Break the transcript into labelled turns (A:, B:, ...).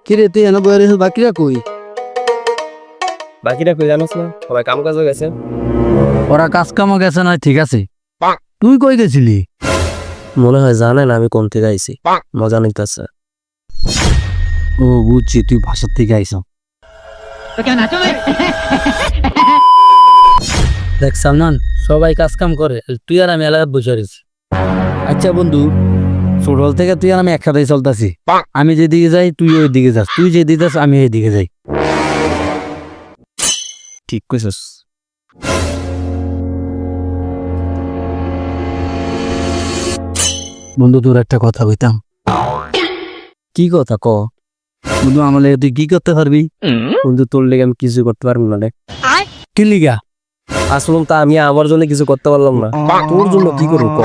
A: কিরে তুই এনে বয়ে রেছিস বাকিরা কই?
B: বাকিটা কই জানোস না, সবাই কাম কাজে গেছে।
A: ওরা কাজ কামও গেছে না, ঠিক আছে। তুই কই গেছিলি?
B: মনে হয় জানেন আমি কোন থেকে আইছি, মজা নিতেছে।
A: ও বুঝছি, তুই ভাষার থেকে আইস। দেখ সালমান, সবাই কাজ কাম করে, তুই আর আমি এলাকায় বসে রয়েছি। আচ্ছা বন্ধু, ছোটবেলা থেকে তুই আর আমি একসাথেই চলতেছি। আমি যেদিকে যাই তুই ওই দিকে যাস, তুই যেদিকে যাস আমি এই দিকে যাই।
B: ঠিক কইছস।
A: বন্ধু তোর একটা কথা কইতাম।
B: কি কথা ক?
A: বন্ধু আমার লেগে তুই কি করতে পারবি?
B: বন্ধু তোর লেগে আমি কিছু করতে পারবো না রে।
A: কি লিগা?
B: আসলাম তা আমি আমার জন্য কিছু করতে পারলাম না, তোর জন্য কি করবো ক?